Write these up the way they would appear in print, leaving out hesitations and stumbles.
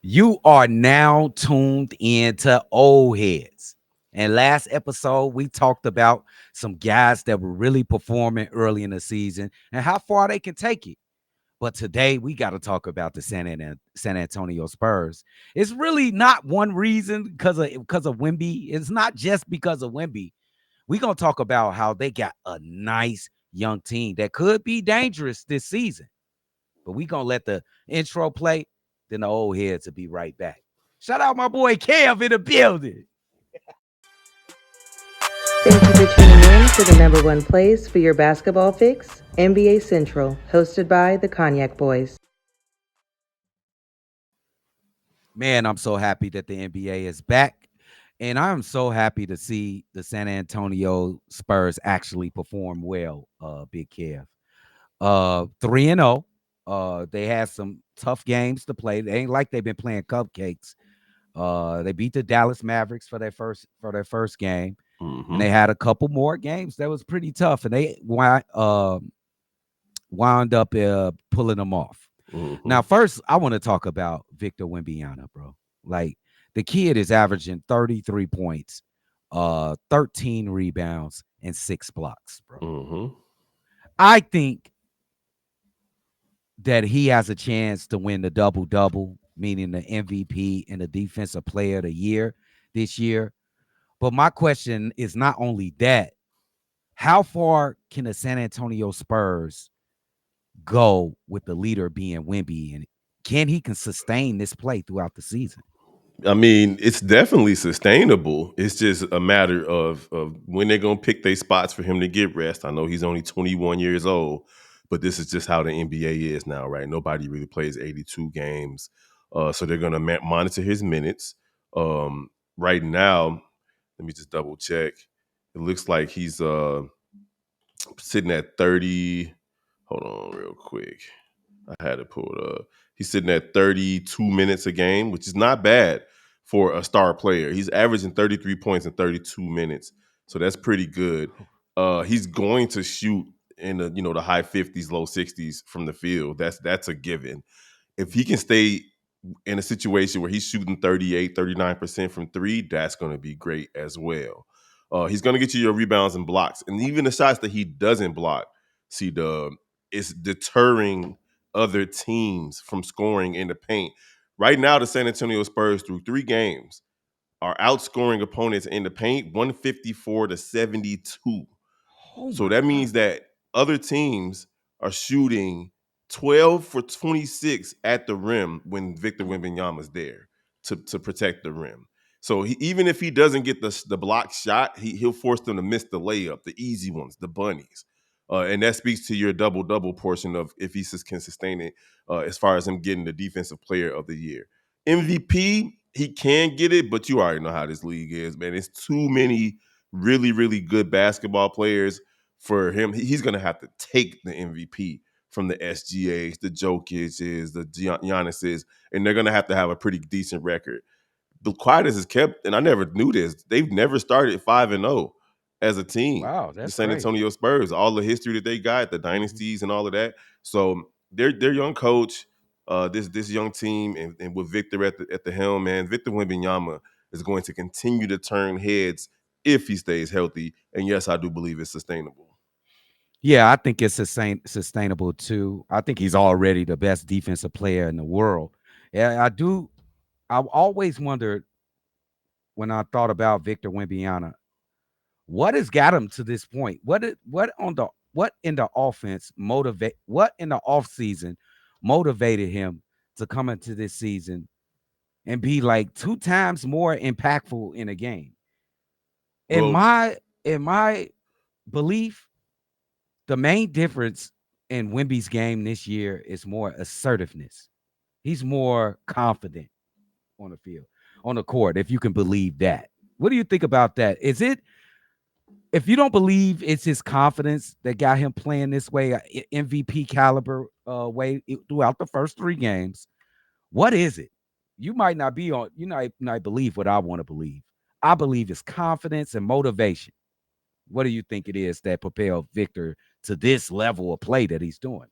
You are now tuned into Old Heads. And last episode, we talked about some guys that were really performing early in the season and how far they can take it. But today, we got to talk about the San Antonio Spurs. It's really not one reason because of Wemby. It's not just because of Wemby. We're going to talk about how they got a nice young team that could be dangerous this season. But we gonna let the intro play, then the old heads will be right back. Shout out my boy Kev in the building. Thank you for tuning in to the number one place for your basketball fix, NBA Central, hosted by the Cognac Boys. Man, I'm so happy that the NBA is back. And I'm so happy to see the San Antonio Spurs actually perform well, Big Kev. 3-0. They had some tough games to play. They ain't like they've been playing cupcakes. They beat the Dallas Mavericks for their first game. And they had a couple more games that was pretty tough, and they wound up pulling them off. Now, first, I want to talk about Victor Wembanyama, bro. Like the kid is averaging 33 points, 13 rebounds, and 6 blocks, bro. I think that he has a chance to win the double double, meaning the MVP and the Defensive Player of the Year this year. But my question is not only that. How far can the San Antonio Spurs go with the leader being Wemby, and can sustain this play throughout the season? I mean, it's definitely sustainable. It's just a matter of when they're gonna pick their spots for him to get rest. I know he's only 21 years old, but this is just how the NBA is now, right? Nobody really plays 82 games, so they're gonna monitor his minutes. Right now, let me just double check. It looks like he's sitting at 30. Hold on, real quick. I had it pulled up. He's sitting at 32 minutes a game, which is not bad for a star player. He's averaging 33 points in 32 minutes, so that's pretty good. He's going to shoot in the high 50s, low 60s from the field. That's a given. If he can stay in a situation where he's shooting 38, 39% from three, that's going to be great as well. He's going to get you your rebounds and blocks. And even the shots that he doesn't block, C-Dub, is deterring other teams from scoring in the paint. Right now, the San Antonio Spurs, through 3 games, are outscoring opponents in the paint 154-72. Oh So my that God. means that other teams are shooting 12 for 26 at the rim when Victor Wembanyama's there to protect the rim. So even if he doesn't get the block shot, he'll force them to miss the layup, the easy ones, the bunnies. And that speaks to your double-double portion of if he can sustain it as far as him getting the Defensive Player of the Year. MVP, he can get it, but you already know how this league is, man. It's too many really, really good basketball players for him. He's going to have to take the MVP from the SGAs, the Jokic's, the Giannis's, and they're going to have a pretty decent record. The quietest is kept, and I never knew this. They've never started 5-0 as a team. Wow, The that's San crazy. Antonio Spurs, all the history that they got, the dynasties and all of that. So their young coach, this young team, and with Victor at the helm, man, Victor Wembanyama is going to continue to turn heads if he stays healthy. And yes, I do believe it's sustainable. Yeah, I think it's sustainable too. I think he's already the best defensive player in the world. Yeah, I do. I've always wondered when I thought about Victor Wembanyama, what has got him to this point? What in the offense motivate? What in the off season motivated him to come into this season and be like 2 times more impactful in a game? In Well, my belief, the main difference in Wemby's game this year is more assertiveness. He's more confident on the field, on the court, if you can believe that. What do you think about that? Is it, if you don't believe it's his confidence that got him playing this way, MVP caliber way throughout the first 3 games, what is it? You might not be on, you might not believe what I want to believe. I believe it's confidence and motivation. What do you think it is that propelled Victor to this level of play that he's doing?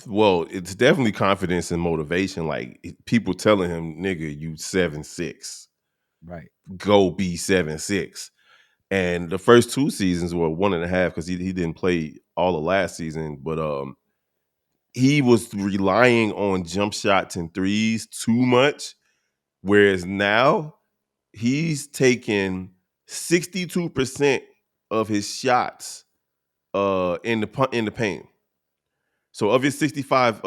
Well, it's definitely confidence and motivation. Like people telling him, "Nigga, you 7'6". Right. Go be 7'6". And the first two seasons were 1.5 because he didn't play all of last season, but he was relying on jump shots and threes too much. Whereas now he's taking 62% of his shots in the paint. So of his 65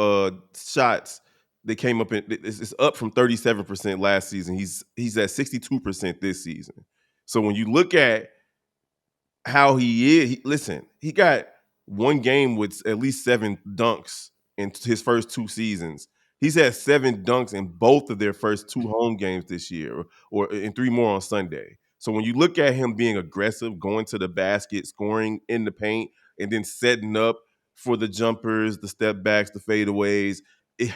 shots, they came up in it's up from 37% last season. He's at 62% this season. So when you look at how he is. Listen, he got one game with at least 7 dunks in his first two seasons. He's had 7 dunks in both of their first two home games this year, or in three more on Sunday. So when you look at him being aggressive, going to the basket, scoring in the paint, and then setting up for the jumpers, the step backs, the fadeaways,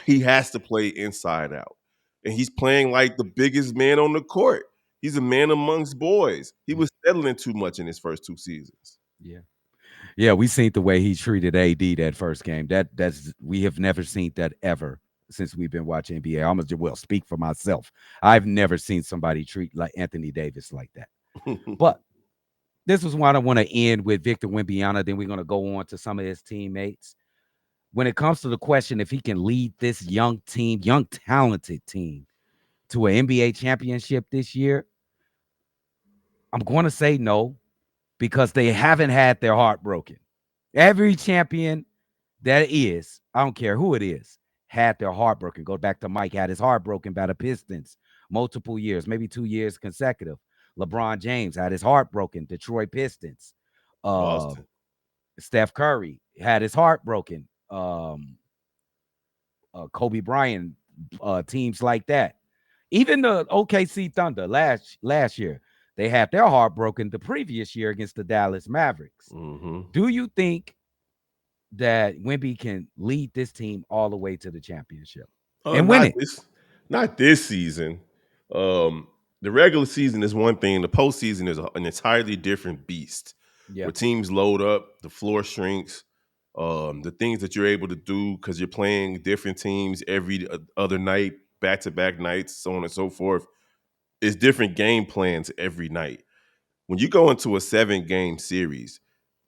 he has to play inside out. And he's playing like the biggest man on the court. He's a man amongst boys. He Mm. was settling too much in his first two seasons. Yeah. Yeah, we seen the way he treated AD that first game. That's we have never seen that ever since we've been watching NBA. I'm gonna well speak for myself. I've never seen somebody treat like Anthony Davis like that. But this is why I want to end with Victor Wembanyama. Then we're gonna go on to some of his teammates. When it comes to the question if he can lead this young team, young talented team, to an NBA championship this year, I'm going to say no because they haven't had their heart broken. Every champion that is, I don't care who it is, had their heart broken. Go back to Mike, had his heart broken by the Pistons multiple years, maybe 2 years consecutive. LeBron James had his heart broken, Detroit Pistons. Uh, Boston. Steph Curry had his heart broken. Kobe Bryant, teams like that. Even the OKC Thunder last year, they had their heart broken the previous year against the Dallas Mavericks. Hmm. Do you think that Wemby can lead this team all the way to the championship and win Not it? not this season. Um, the regular season is one thing. The postseason is an entirely different beast, Yeah, where teams load up, the floor shrinks. The things that you're able to do because you're playing different teams every other night, back to back nights, so on and so forth. It's different game plans every night. When you go into a 7 game series,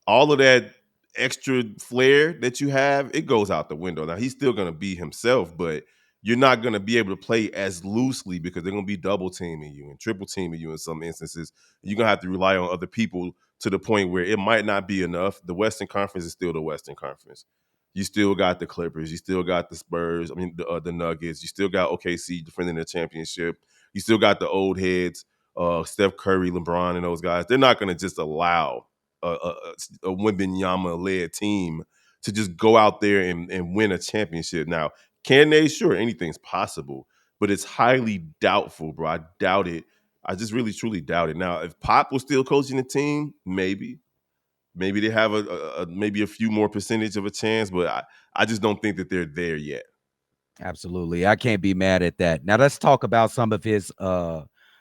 all of that extra flair that you have, it goes out the window. Now he's still going to be himself, but you're not going to be able to play as loosely because they're going to be double teaming you and triple teaming you in some instances. You're going to have to rely on other people to the point where it might not be enough. The Western Conference is still the Western Conference. You still got the Clippers. You still got the Spurs. I mean, the Nuggets. You still got OKC defending the championship. You still got the old heads, Steph Curry, LeBron, and those guys. They're not going to just allow a Wembanyama led team to just go out there and win a championship. Now, can they? Sure, anything's possible, but it's highly doubtful, bro. I doubt it. I just really truly doubt it. Now, if Pop was still coaching the team, maybe they have maybe a few more percentage of a chance, but I just don't think that they're there yet. absolutely. I can't be mad at that. Now let's talk about some of his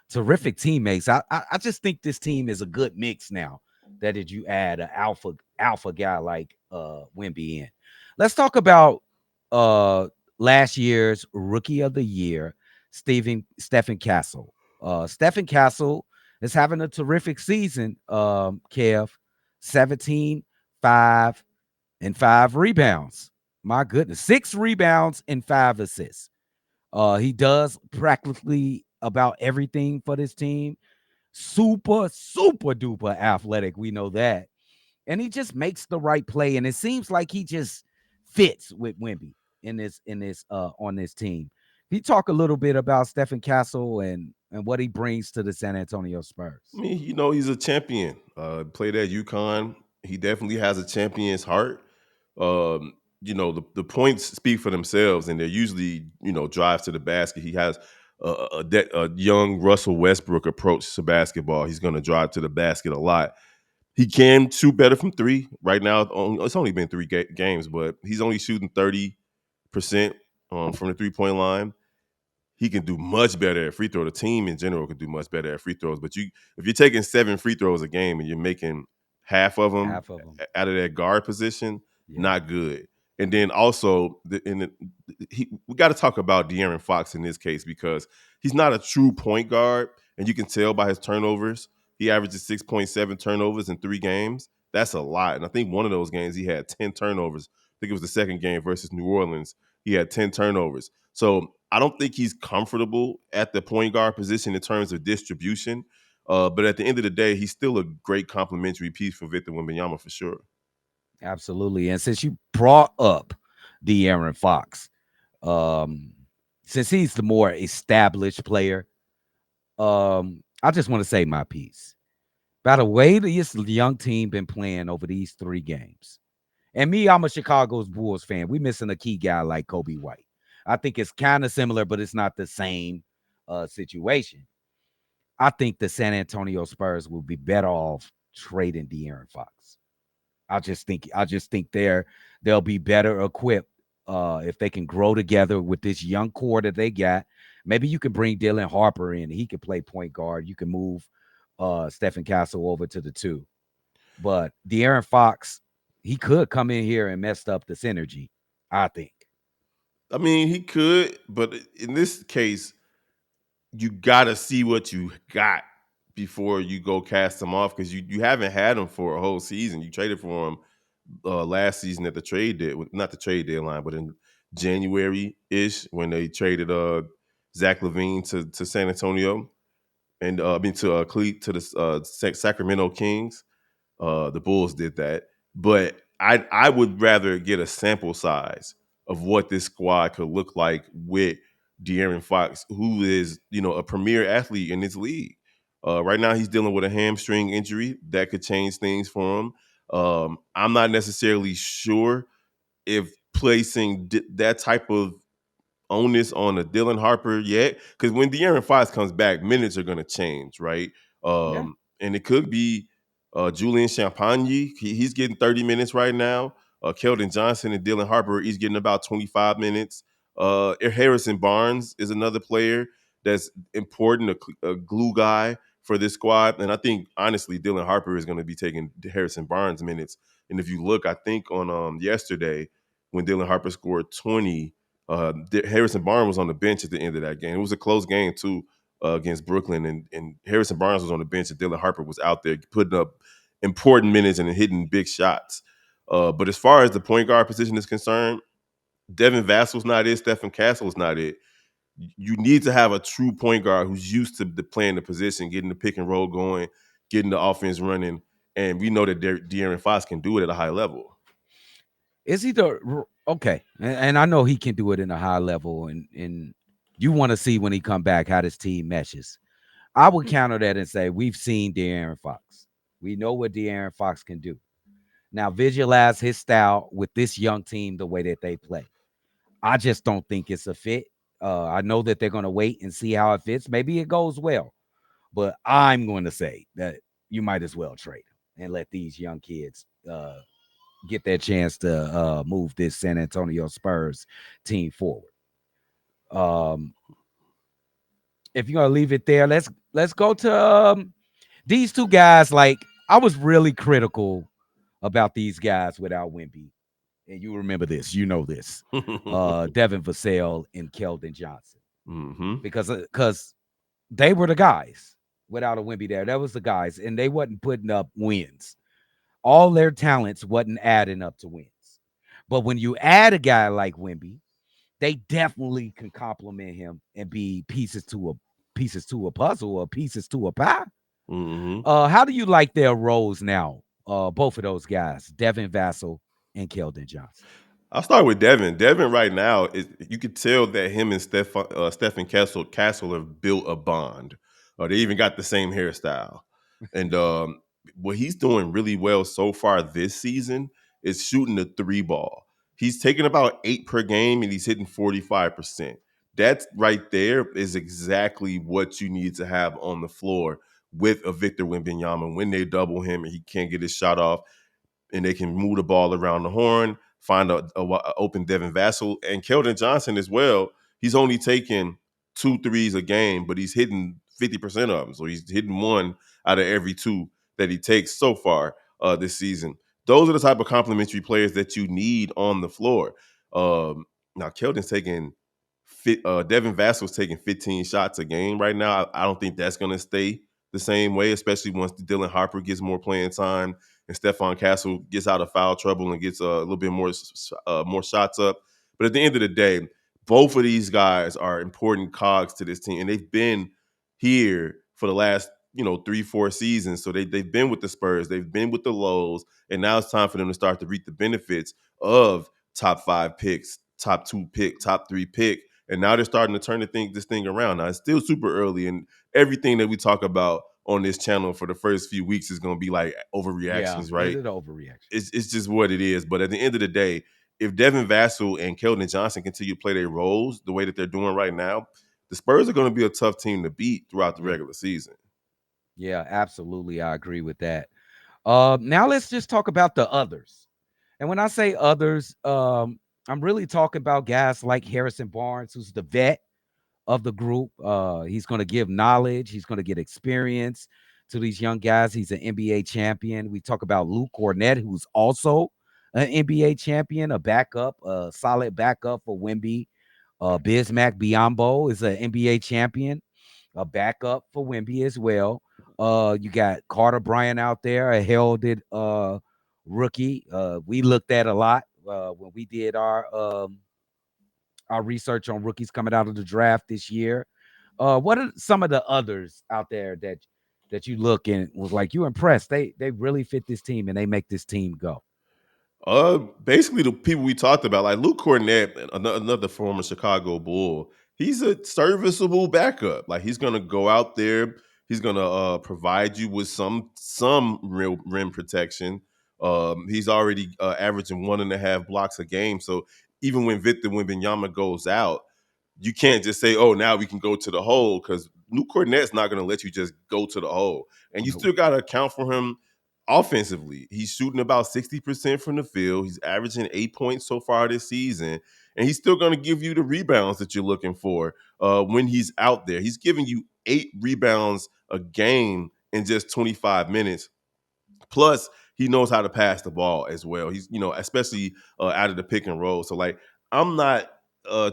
terrific teammates. I just think this team is a good mix now. That did you add an alpha guy like Wemby in. Let's talk about uh last year's rookie of the year, Stephen Castle. Stephen Castle is having a terrific season, Kev. 17, 5, and 5 rebounds. My goodness, 6 rebounds and 5 assists. He does practically about everything for this team. Super duper athletic. We know that. And he just makes the right play. And it seems like he just fits with Wemby in this on this team. Can you talk a little bit about Stephen Castle and what he brings to the San Antonio I Spurs? mean, he's a champion. Played at UConn. He definitely has a champion's heart. The points speak for themselves, and they're usually, drives to the basket. He has a young Russell Westbrook approach to basketball. He's going to drive to the basket a lot. He can shoot better from three. Right now, it's only been 3 games, but he's only shooting 30% from the 3 point line. He can do much better at free throw. The team in general can do much better at free throws. But if you're taking 7 free throws a game and you're making half of them Half of them. out of that guard position, Yeah. not good. And then also, we got to talk about De'Aaron Fox in this case because he's not a true point guard, and you can tell by his turnovers. He averages 6.7 turnovers in 3 games. That's a lot. And I think one of those games he had 10 turnovers. I think it was the second game versus New Orleans. He had 10 turnovers. So I don't think he's comfortable at the point guard position in terms of distribution. But at the end of the day, he's still a great complementary piece for Victor Wembanyama for sure. Absolutely. And since you brought up De'Aaron Fox, um, since he's the more established player, I just want to say my piece. By the way, this young team been playing over these 3 games. And me, I'm a Chicago's Bulls fan. We missing a key guy like Kobe White. I think it's kind of similar, but it's not the same situation. I think the San Antonio Spurs will be better off trading De'Aaron Fox. I just think they'll be better equipped if they can grow together with this young core that they got. Maybe you can bring Dylan Harper in. He can play point guard. You can move Stephen Castle over to the 2. But De'Aaron Fox, he could come in here and mess up the synergy, I think. I mean, he could, but in this case, you gotta see what you got before you go cast him off because you haven't had him for a whole season. You traded for him last season at the not the trade deadline, but in January ish when they traded Zach Levine to San Antonio and I mean to the Sacramento Kings. The Bulls did that, but I would rather get a sample size of what this squad could look like with De'Aaron Fox, who is a premier athlete in this league. Right now, he's dealing with a hamstring injury that could change things for him. I'm not necessarily sure if placing that type of onus on a Dylan Harper yet, because when De'Aaron Fox comes back, minutes are going to change, right? Yeah. And it could be Julian Champagne. He's getting 30 minutes right now. Keldon Johnson and Dylan Harper, he's getting about 25 minutes. Harrison Barnes is another player that's important, a glue guy for this squad. And I think, honestly, Dylan Harper is going to be taking Harrison Barnes minutes. And if you look, I think on yesterday when Dylan Harper scored 20, Harrison Barnes was on the bench at the end of that game. It was a close game too against Brooklyn, and Harrison Barnes was on the bench, and Dylan Harper was out there putting up important minutes and hitting big shots. But as far as the point guard position is concerned, Devin Vassal's not it. Stephen Castle's not it. You need to have a true point guard who's used to playing the position, getting the pick and roll going, getting the offense running, and we know that De'Aaron Fox can do it at a high level. Is he the okay? And I know he can do it in a high level, and you want to see when he come back how this team meshes. I would counter that and say we've seen De'Aaron Fox. We know what De'Aaron Fox can do. Now visualize his style with this young team the way that they play. I just don't think it's a fit. I know that they're going to wait and see how it fits. Maybe it goes well, but I'm going to say that you might as well trade him and let these young kids get their chance to move this San Antonio Spurs team forward. Um, if you're gonna leave it there, let's go to these 2 guys. Like I was really critical about these guys without Wemby, and you remember this, you know this, Devin Vassell and Keldon Johnson, Mm-hmm. because they were the guys without a Wemby there. That was the guys, and they wasn't putting up wins. All their talents wasn't adding up to wins. But when you add a guy like Wemby, they definitely can complement him and be pieces to a puzzle or pieces to a pie. Mm-hmm. How do you like their roles now? Both of those guys, Devin Vassell and Keldon Johnson. I'll start with Devin. Devin right now, you could tell that him and Stephen Castle have built a bond. They even got the same hairstyle. And what he's doing really well so far this season is shooting the 3 ball. He's taking about 8 per game and he's hitting 45%. That right there is exactly what you need to have on the floor with a Victor Wembanyama when they double him and he can't get his shot off and they can move the ball around the horn, find a open Devin Vassell and Keldon Johnson as well. He's only taking 2 threes a game, but he's hitting 50% of them. So he's hitting 1 out of every 2 that he takes so far this season. those are the type of complementary players that you need on the floor. Now, Keldon's taking Devin Vassell's taking 15 shots a game right now. I don't think that's going to stay the same way, especially once Dylan Harper gets more playing time and Stephon Castle gets out of foul trouble and gets a little bit more shots up. But at the end of the day, both of these guys are important cogs to this team, and they've been here for the last 3-4 seasons. So they've been with the Spurs, they've been with the Lows, and now it's time for them to start to reap the benefits of top 5 picks, top 2 pick, top 3 pick. And now they're starting to turn this thing around. Now it's still super early, and everything that we talk about on this channel for the first few weeks is going to be like Yeah, overreactions, it's right? an overreaction. It's just what it is. But at the end of the day, if Devin Vassell and Keldon Johnson continue to play their roles the way that they're doing right now, the Spurs are going to be a tough team to beat throughout the Yeah. regular season. Yeah, absolutely. I agree with that. Now let's just talk about the others. And when I say others, I'm really talking about guys like Harrison Barnes, who's the vet of the group. He's going to give knowledge. He's going to get experience to these young guys. He's an NBA champion. We talk about Luke Cornett, who's also an NBA champion, a backup, a solid backup for Wemby. Bismack Biombo is an NBA champion, a backup for Wemby as well. You got Carter Bryant out there, a heralded rookie. We looked at a lot when we did our research on rookies coming out of the draft this year. What are some of the others out there that you look and was like you impressed? They really fit this team and they make this team go. Basically the people we talked about, like Luke Cornett, another former Chicago Bull. He's a serviceable backup. Like he's gonna go out there, he's gonna provide you with some real rim protection. He's already averaging 1.5 blocks a game. So even when Victor Wembanyama goes out, you can't just say, "Oh, now we can go to the hole," because Luke Cornett's not going to let you just go to the hole, and you No. still got to account for him offensively. He's shooting about 60% from the field. He's averaging 8 points so far this season, and he's still going to give you the rebounds that you're looking for when he's out there. He's giving you 8 rebounds a game in just 25 minutes. Plus, he knows how to pass the ball as well. He's, especially out of the pick and roll. So, like, I'm not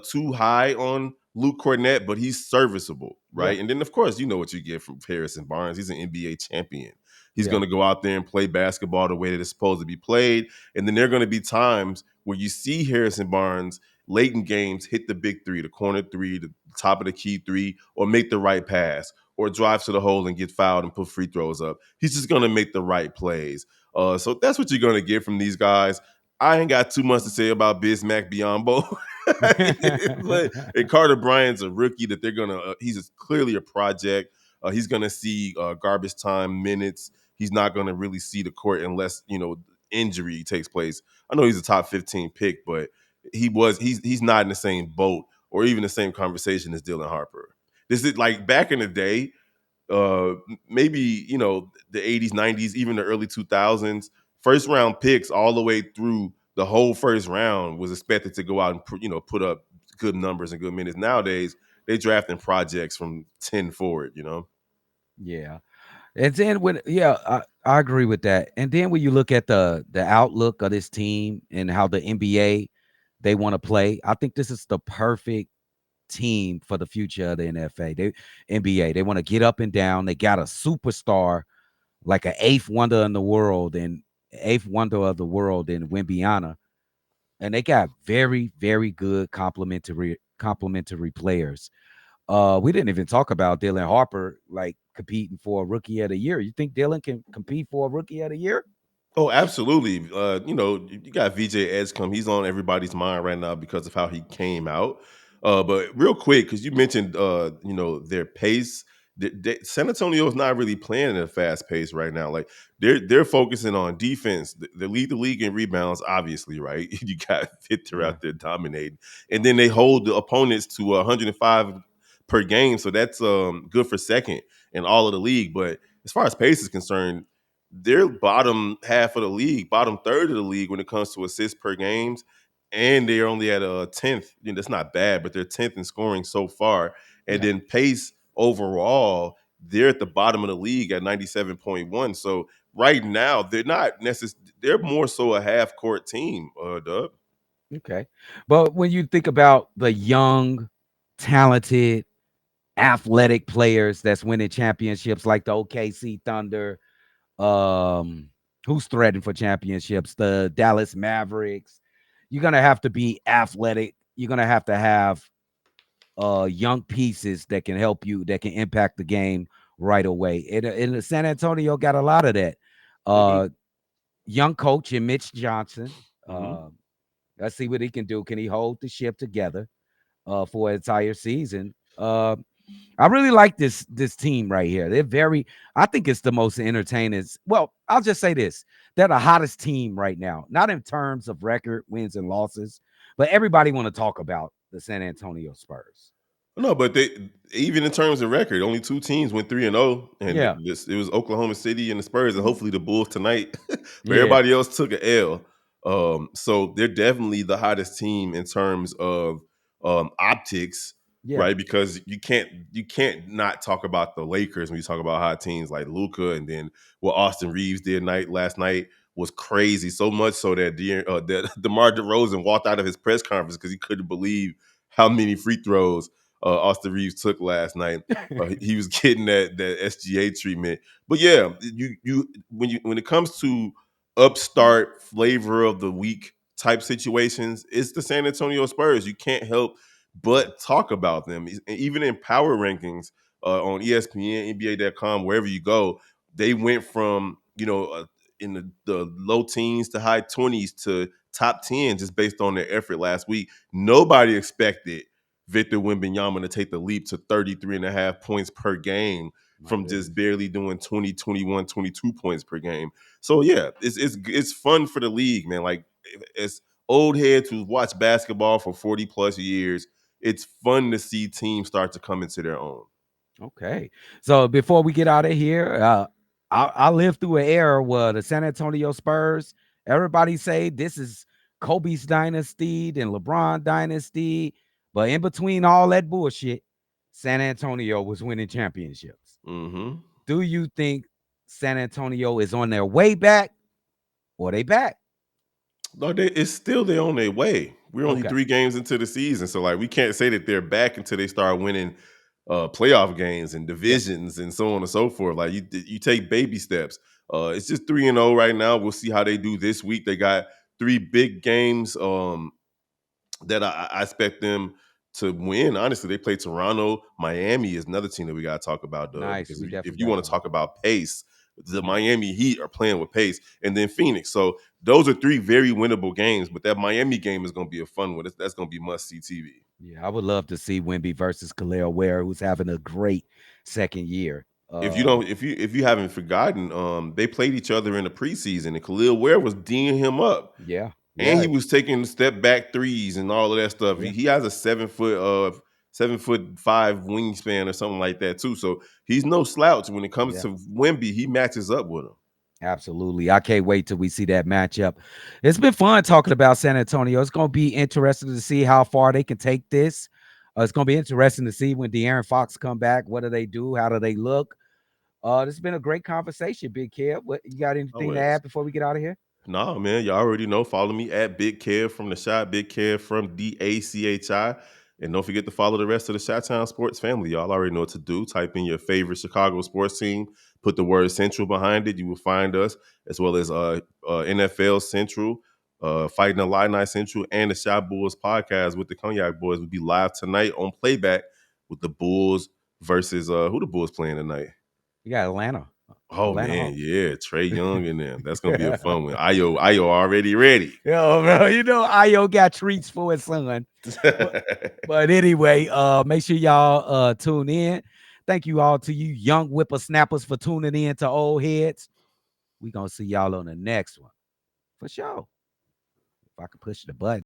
too high on Luke Cornett, but he's serviceable, Yeah. right? And then, of course, you know what you get from Harrison Barnes. He's an NBA champion. He's Yeah. going to go out there and play basketball the way that it's supposed to be played. And then there are going to be times where you see Harrison Barnes late in games hit the big three, the corner three, the top of the key three, or make the right pass, or drive to the hole and get fouled and put free throws up. He's just going to make the right plays. So that's what you're going to get from these guys. I ain't got too much to say about Bismack Biyombo. But and Carter Bryant's a rookie that they're going to, he's clearly a project. He's going to see garbage time minutes. He's not going to really see the court unless, injury takes place. I know he's a top 15 pick, but he's not in the same boat or even the same conversation as Dylan Harper. This is like back in the day, maybe the 80s, 90s, even the early 2000s, first round picks all the way through the whole first round was expected to go out and put up good numbers and good minutes. Nowadays, they drafting projects from 10 forward. Yeah. And then I agree with that. And then when you look at the outlook of this team and how the NBA they want to play, I think this is the perfect team for the future of the NBA. They want to get up and down. They got a superstar like an eighth wonder of the world in Wembyana. And they got very, very good complementary players. We didn't even talk about Dylan Harper like competing for a rookie of the year. You think Dylan can compete for a rookie of the year? Oh, absolutely. You got VJ Edgecombe. He's on everybody's mind right now because of how he came out. But real quick, because you mentioned, their pace. San Antonio is not really playing at a fast pace right now. Like they're focusing on defense. They lead the league in rebounds, obviously, right? You got Victor Yeah. out there dominating, and then they hold the opponents to 105 per game. So that's good for second in all of the league. But as far as pace is concerned, they're bottom half of the league, bottom third of the league when it comes to assists per games, and they're only at a 10th. That's not bad, but they're 10th in scoring so far. And Yeah. then pace overall, they're at the bottom of the league at 97.1. So right now they're not necessarily. They're more so a half court team. Dub. Okay. But when you think about the young, talented, athletic players that's winning championships like the OKC Thunder, um, who's threatening for championships, the Dallas Mavericks, you're gonna have to be athletic. You're gonna have to have young pieces that can help you, that can impact the game right away. And San Antonio got a lot of that. Mm-hmm. Uh, young coach in Mitch Johnson. Mm-hmm. Let's see what he can do. Can he hold the ship together for an entire season? I really like this team right here. They're very. I think it's the most entertaining. Well, I'll just say this: they're the hottest team right now. Not in terms of record wins and losses, but everybody want to talk about the San Antonio Spurs. No, but they even in terms of record, only two teams went 3-0, and Yeah. it was Oklahoma City and the Spurs, and hopefully the Bulls tonight. But Yeah. everybody else took an L. So they're definitely the hottest team in terms of optics, Yeah. right? Because you can't not talk about the Lakers when you talk about hot teams like Luka, and then what Austin Reeves did last night was crazy. So much so that that DeMar DeRozan walked out of his press conference because he couldn't believe how many free throws Austin Reeves took last night. He was getting that SGA treatment. But yeah, when it comes to upstart flavor of the week type situations, it's the San Antonio Spurs. You can't help Yeah. but talk about them. Even in power rankings on ESPN, NBA.com, wherever you go, they went from in the low teens to high 20s to top 10 just based on their effort last week. Nobody expected Victor Wembanyama to take the leap to 33 and a half points per game My from just goodness. barely doing 20, 21, 22 points per game. So yeah, it's fun for the league, man. Like as old heads who watch basketball for 40 plus years, it's fun to see teams start to come into their own. Okay. So before we get out of here, I lived through an era where the San Antonio Spurs, everybody say this is Kobe's dynasty, then LeBron dynasty. But in between all that bullshit, San Antonio was winning championships. Mm-hmm. Do you think San Antonio is on their way back or they back? No, it's still they're on their way. We're only Okay. 3 games into the season, so like we can't say that they're back until they start winning playoff games and Yeah. divisions and so on and so forth. Like you take baby steps. It's just 3-0 right now. We'll see how they do this week. They got 3 big games that I expect them to win. Honestly, they play Toronto. Miami is another team that we got to talk about, Nice. because We if definitely you got to want to talk talk about about pace, the it. Yeah. Miami Heat are playing with pace, and then Phoenix. So those are 3 very winnable games. But that Miami game is going to be a fun one. That's going to be must see TV. Yeah. I would love to see Wemby versus Khalil Ware, who's having a great second year. If you don't, if you haven't forgotten, they played each other in the preseason, and Khalil Ware was D'ing him up. Yeah. And he Yeah. was taking step back threes and all of that stuff. Yeah. He has a 7'5" wingspan or something like that too. So he's no slouch when it comes Yeah. to Wemby. He matches up with him. Absolutely. I can't wait till we see that matchup. It's been fun talking about San Antonio. It's going to be interesting to see how far they can take this. It's going to be interesting to see when De'Aaron Fox come back. What do they do? How do they look? This has been a great conversation, Big Kev. What you got anything to Always. add before we get out of here? No, man, y'all already know. Follow me at Big Kev from the Shot, Big Kev from DACHI. And don't forget to follow the rest of the Chi-Town sports family. Y'all already know what to do. Type in your favorite Chicago sports team, put the word Central behind it. You will find us, as well as NFL Central, Fighting Illini Central, and the Shot Bulls podcast with the Cognac Boys. Will be live tonight on playback with the Bulls versus who the Bulls playing tonight? You got Atlanta. Oh Atlanta man, Hawks. yeah, Trey Young and them. That's gonna be a fun one. Ayo already ready. Yo, bro, you know Io got treats for his son. But but anyway, make sure y'all tune in. Thank you all to you young whippersnappers for tuning in to Old Heads. We gonna see y'all on the next one for sure. If I can push the button.